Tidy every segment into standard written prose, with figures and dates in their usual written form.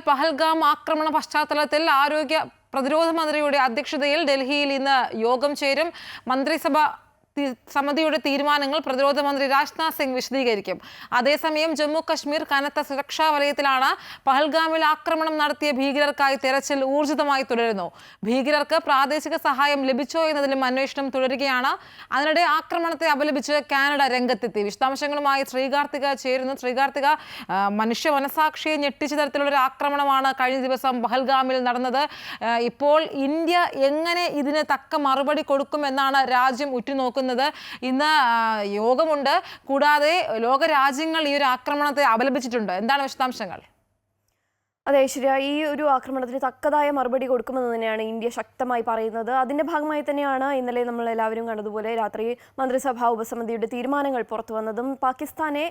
പഹൽഗാം ആക്രമണ പശ്ചാത്തലത്തിൽ ആരോഗ്യ പ്രതിരോധ മന്ത്രിയുടെ അധ്യക്ഷതയിൽ ഡൽഹിയിൽ ഇന്ന് യോഗം ചേരും. മന്ത്രിസഭ സമിതിയുടെ തീരുമാനങ്ങൾ പ്രതിരോധ മന്ത്രി രാജ്നാഥ് സിംഗ് വിശദീകരിക്കും. അതേസമയം ജമ്മു കശ്മീർ കനത്ത സുരക്ഷാ വലയത്തിലാണ്. പഹൽഗാമിൽ ആക്രമണം നടത്തിയ ഭീകരർക്കായി തെരച്ചിൽ ഊർജിതമായി തുടരുന്നു. ഭീകരർക്ക് പ്രാദേശിക സഹായം ലഭിച്ചോ എന്നതിലും അന്വേഷണം തുടരുകയാണ്. അതിനിടെ ആക്രമണത്തെ അപലപിച്ച് കാനഡ രംഗത്തെത്തി. വിശദാംശങ്ങളുമായി ശ്രീകാർത്തിക ചേരുന്നു. ശ്രീകാർത്തിക, മനുഷ്യ മനസാക്ഷിയെ ഞെട്ടിച്ച തരത്തിലുള്ള ആക്രമണമാണ് കഴിഞ്ഞ ദിവസം പഹൽഗാമിൽ നടന്നത്. ഇപ്പോൾ ഇന്ത്യ എങ്ങനെ ഇതിന് തക്ക മറുപടി കൊടുക്കുമെന്നാണ് രാജ്യം ഉറ്റുനോക്കുന്നത്. ഇന്ന് യോഗമുണ്ട്. കൂടാതെ ലോകരാജ്യങ്ങൾ ഈ ഒരു ആക്രമണത്തെ അപലപിച്ചിട്ടുണ്ട്. എന്താണ് വിശദാംശങ്ങൾ? അതെ ശരിയാ, ഈ ഒരു ആക്രമണത്തിന് തക്കതായ മറുപടി കൊടുക്കുമെന്ന് തന്നെയാണ് ഇന്ത്യ ശക്തമായി പറയുന്നത്. അതിന്റെ ഭാഗമായി തന്നെയാണ് ഇന്നലെ നമ്മൾ എല്ലാവരും കണ്ടതുപോലെ രാത്രി മന്ത്രിസഭാ ഉപസമിതിയുടെ തീരുമാനങ്ങൾ പുറത്തു വന്നതും പാകിസ്ഥാന്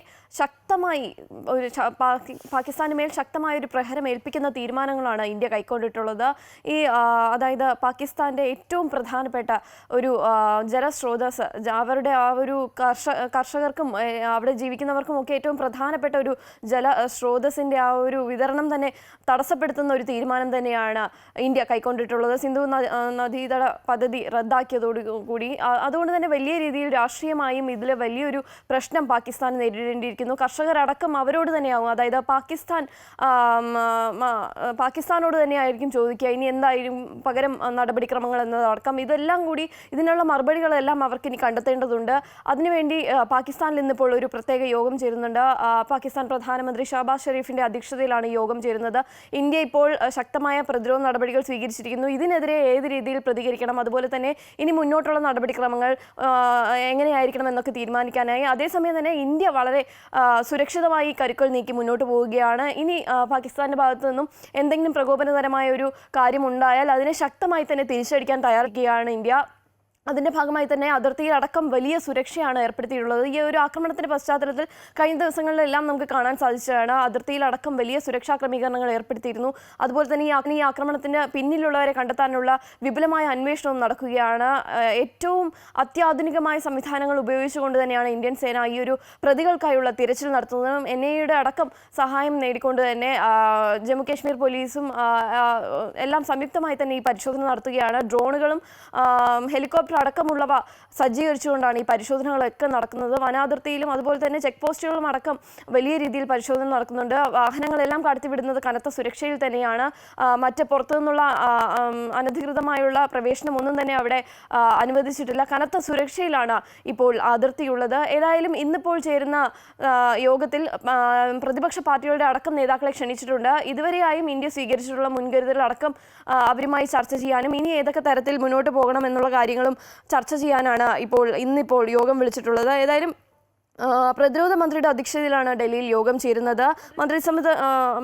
മേൽ ശക്തമായ ഒരു പ്രഹരം ഏൽപ്പിക്കുന്ന തീരുമാനങ്ങളാണ് ഇന്ത്യ കൈക്കൊണ്ടിട്ടുള്ളത്. അതായത് പാകിസ്ഥാന്റെ ഏറ്റവും പ്രധാനപ്പെട്ട ഒരു ജലസ്രോതസ്, അവരുടെ ആ ഒരു കർഷകർക്കും അവിടെ ജീവിക്കുന്നവർക്കും ഒക്കെ ഏറ്റവും പ്രധാനപ്പെട്ട ഒരു ജലസ്രോതസ്സിന്റെ ആ ഒരു വിതരണം തന്നെ തടസ്സപ്പെടുത്തുന്ന ഒരു തീരുമാനം തന്നെയാണ് ഇന്ത്യ കൈക്കൊണ്ടിട്ടുള്ളത്. സിന്ധു നദീതട പദ്ധതി റദ്ദാക്കിയതോടുകൂടി അതുകൊണ്ട് തന്നെ വലിയ രീതിയിൽ രാഷ്ട്രീയമായും ഇതിൽ വലിയൊരു പ്രശ്നം പാകിസ്ഥാൻ നേരിടേണ്ടിയിരിക്കുന്നു. കർഷകരടക്കം അവരോട് തന്നെയാകും, അതായത് പാകിസ്ഥാനോട് തന്നെയായിരിക്കും ചോദിക്കുക ഇനി എന്തായാലും പകരം നടപടിക്രമങ്ങൾ എന്നതടക്കം. ഇതെല്ലാം കൂടി ഇതിനുള്ള മറുപടികളെല്ലാം അവർക്ക് ഇനി കണ്ടെത്തേണ്ടതുണ്ട്. അതിനുവേണ്ടി പാകിസ്ഥാനിൽ ഇന്നിപ്പോൾ ഒരു പ്രത്യേക യോഗം ചേരുന്നുണ്ട്. പാകിസ്ഥാൻ പ്രധാനമന്ത്രി ഷഹബാസ് ഷെരീഫിന്റെ അധ്യക്ഷതയിലാണ് യോഗം ചേരുന്നത്. ഇന്ത്യ ഇപ്പോൾ ശക്തമായ പ്രതിരോധ നടപടികൾ സ്വീകരിച്ചിരിക്കുന്നു. ഇതിനെതിരെ ഏത് രീതിയിൽ പ്രതികരിക്കണം, അതുപോലെ തന്നെ ഇനി മുന്നോട്ടുള്ള നടപടിക്രമങ്ങൾ എങ്ങനെയായിരിക്കണം എന്നൊക്കെ തീരുമാനിക്കാനായി. അതേസമയം തന്നെ ഇന്ത്യ വളരെ സുരക്ഷിതമായി കരുക്കൾ നീക്കി മുന്നോട്ട് പോവുകയാണ്. ഇനി പാകിസ്ഥാന്റെ ഭാഗത്തു നിന്നും എന്തെങ്കിലും പ്രകോപനകരമായ ഒരു കാര്യം ഉണ്ടായാൽ അതിനെ ശക്തമായി തന്നെ തിരിച്ചടിക്കാൻ തയ്യാറാക്കുകയാണ് ഇന്ത്യ. അതിൻ്റെ ഭാഗമായി തന്നെ അതിർത്തിയിലടക്കം വലിയ സുരക്ഷയാണ് ഏർപ്പെടുത്തിയിട്ടുള്ളത്. ഈ ഒരു ആക്രമണത്തിൻ്റെ പശ്ചാത്തലത്തിൽ കഴിഞ്ഞ ദിവസങ്ങളിലെല്ലാം നമുക്ക് കാണാൻ സാധിച്ചതാണ്. അതിർത്തിയിലടക്കം വലിയ സുരക്ഷാ ക്രമീകരണങ്ങൾ ഏർപ്പെടുത്തിയിരുന്നു. അതുപോലെ തന്നെ ഈ ആക്രമണത്തിന് പിന്നിലുള്ളവരെ കണ്ടെത്താനുള്ള വിപുലമായ അന്വേഷണവും നടക്കുകയാണ്. ഏറ്റവും അത്യാധുനികമായ സംവിധാനങ്ങൾ ഉപയോഗിച്ചുകൊണ്ട് തന്നെയാണ് ഇന്ത്യൻ സേന ഈ ഒരു പ്രതികൾക്കായുള്ള തിരച്ചിൽ നടത്തുന്നതും NIA അടക്കം സഹായം നേടിക്കൊണ്ട് തന്നെ ജമ്മു കാശ്മീർ പോലീസും എല്ലാം സംയുക്തമായി തന്നെ ഈ പരിശോധന നടത്തുകയാണ്. ഡ്രോണുകളും ഹെലികോപ്റ്റർ അടക്കമുള്ളവ സജ്ജീകരിച്ചുകൊണ്ടാണ് ഈ പരിശോധനകളൊക്കെ നടക്കുന്നത്. വനാതിർത്തിയിലും അതുപോലെ തന്നെ ചെക്ക് പോസ്റ്റുകളും അടക്കം വലിയ രീതിയിൽ പരിശോധന നടക്കുന്നുണ്ട്. വാഹനങ്ങളെല്ലാം കടത്തിവിടുന്നത് കനത്ത സുരക്ഷയിൽ തന്നെയാണ്. മറ്റ് പുറത്തുനിന്നുള്ള അനധികൃതമായുള്ള പ്രവേശനം ഒന്നും തന്നെ അവിടെ അനുവദിച്ചിട്ടില്ല. കനത്ത സുരക്ഷയിലാണ് ഇപ്പോൾ അതിർത്തിയുള്ളത്. ഏതായാലും ഇന്നിപ്പോൾ ചേരുന്ന യോഗത്തിൽ പ്രതിപക്ഷ പാർട്ടികളുടെ അടക്കം നേതാക്കളെ ക്ഷണിച്ചിട്ടുണ്ട്. ഇതുവരെയായും ഇന്ത്യ സ്വീകരിച്ചിട്ടുള്ള മുൻകരുതൽ അടക്കം അവരുമായി ചർച്ച ചെയ്യാനും ഇനി ഏതൊക്കെ തരത്തിൽ മുന്നോട്ട് പോകണം എന്നുള്ള കാര്യങ്ങളും ചർച്ച ചെയ്യാനാണ് ഇന്നിപ്പോൾ യോഗം വിളിച്ചിട്ടുള്ളത്. ഏതായാലും പ്രതിരോധ മന്ത്രിയുടെ അധ്യക്ഷതയിലാണ് ഡൽഹിയിൽ യോഗം ചേരുന്നത്.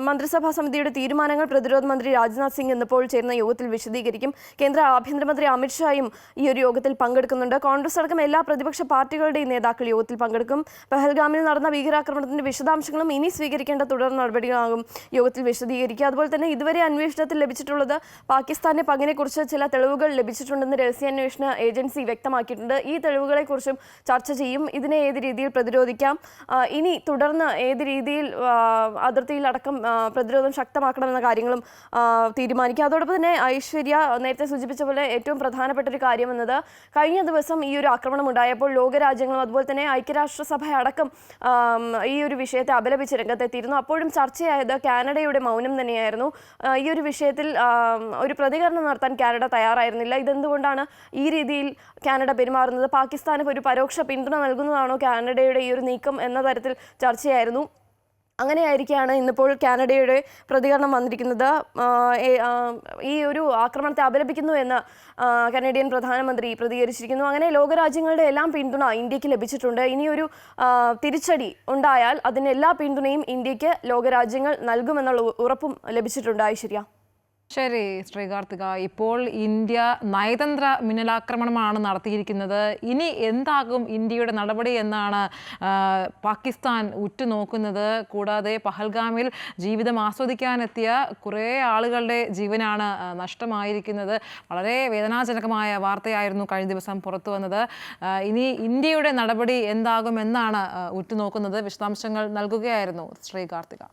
മന്ത്രിസഭാ സമിതിയുടെ തീരുമാനങ്ങൾ പ്രതിരോധ മന്ത്രി രാജ്നാഥ് സിംഗ് ഇന്നിപ്പോൾ ചേരുന്ന യോഗത്തിൽ വിശദീകരിക്കും. കേന്ദ്ര ആഭ്യന്തരമന്ത്രി അമിത്ഷായും ഈ ഒരു യോഗത്തിൽ പങ്കെടുക്കുന്നുണ്ട്. കോൺഗ്രസ് അടക്കം എല്ലാ പ്രതിപക്ഷ പാർട്ടികളുടെയും നേതാക്കൾ യോഗത്തിൽ പങ്കെടുക്കും. പഹൽഗാമിൽ നടന്ന ഭീകരാക്രമണത്തിന്റെ വിശദാംശങ്ങളും ഇനി സ്വീകരിക്കേണ്ട തുടർ നടപടികളാകും യോഗത്തിൽ വിശദീകരിക്കുക. അതുപോലെ തന്നെ ഇതുവരെ അന്വേഷണത്തിൽ ലഭിച്ചിട്ടുള്ളത് പാകിസ്ഥാന്റെ പങ്കിനെക്കുറിച്ച് ചില തെളിവുകൾ ലഭിച്ചിട്ടുണ്ടെന്ന് രഹസ്യാന്വേഷണ ഏജൻസി വ്യക്തമാക്കിയിട്ടുണ്ട്. ഈ തെളിവുകളെക്കുറിച്ചും ചർച്ച ചെയ്യും. ഇതിനെ ഏത് രീതിയിൽ പ്രതിരോധിക്കാം, ഇനി തുടർന്ന് ഏത് രീതിയിൽ അതിർത്തിയിലടക്കം പ്രതിരോധം ശക്തമാക്കണമെന്ന കാര്യങ്ങളും തീരുമാനിക്കുക. അതോടൊപ്പം തന്നെ ഐശ്വര്യ നേരത്തെ സൂചിപ്പിച്ച പോലെ ഏറ്റവും പ്രധാനപ്പെട്ട ഒരു കാര്യം എന്നത് കഴിഞ്ഞ ദിവസം ഈ ഒരു ആക്രമണം ഉണ്ടായപ്പോൾ ലോകരാജ്യങ്ങളും അതുപോലെ തന്നെ ഐക്യരാഷ്ട്രസഭ അടക്കം ഈ ഒരു വിഷയത്തെ അപലപിച്ച് രംഗത്തെത്തിയിരുന്നു. അപ്പോഴും ചർച്ചയായത് കാനഡയുടെ മൗനം തന്നെയായിരുന്നു. ഈ ഒരു വിഷയത്തിൽ ഒരു പ്രതികരണം നടത്താൻ കാനഡ തയ്യാറായിരുന്നില്ല. ഇതെന്തുകൊണ്ടാണ് ഈ രീതിയിൽ കാനഡ പെരുമാറുന്നത്? പാകിസ്ഥാന് ഒരു പരോക്ഷ പിന്തുണ നൽകുന്നതാണോ കാനഡയുടെ ഈ ഒരു നീക്കം എന്ന തരത്തിൽ ചർച്ചയായിരുന്നു. അങ്ങനെയായിരിക്കെയാണ് ഇന്നിപ്പോൾ കാനഡയുടെ പ്രതികരണം വന്നിരിക്കുന്നത്. ഈ ഒരു ആക്രമണത്തെ അപലപിക്കുന്നു എന്ന് കനേഡിയൻ പ്രധാനമന്ത്രി പ്രതികരിച്ചിരിക്കുന്നു. അങ്ങനെ ലോകരാജ്യങ്ങളുടെ എല്ലാം പിന്തുണ ഇന്ത്യക്ക് ലഭിച്ചിട്ടുണ്ട്. ഇനിയൊരു തിരിച്ചടി ഉണ്ടായാൽ അതിന് എല്ലാ പിന്തുണയും ഇന്ത്യക്ക് ലോകരാജ്യങ്ങൾ നൽകുമെന്നുള്ള ഉറപ്പും ലഭിച്ചിട്ടുണ്ട്. ഐശ്വര്യ. ശരി ശ്രീകാർത്തിക, ഇപ്പോൾ ഇന്ത്യ നയതന്ത്ര മിന്നലാക്രമണമാണ് നടത്തിയിരിക്കുന്നത്. ഇനി എന്താകും ഇന്ത്യയുടെ നടപടി എന്നാണ് പാകിസ്ഥാൻ ഉറ്റുനോക്കുന്നത്. കൂടാതെ പഹൽഗാമിൽ ജീവിതം ആസ്വദിക്കാനെത്തിയ കുറേ ആളുകളുടെ ജീവനാണ് നഷ്ടമായിരിക്കുന്നത്. വളരെ വേദനാജനകമായ വാർത്തയായിരുന്നു കഴിഞ്ഞ ദിവസം പുറത്തു വന്നത്. ഇനി ഇന്ത്യയുടെ നടപടി എന്താകുമെന്നാണ് ഉറ്റുനോക്കുന്നത്. വിശദാംശങ്ങൾ നൽകുകയായിരുന്നു ശ്രീകാർത്തിക.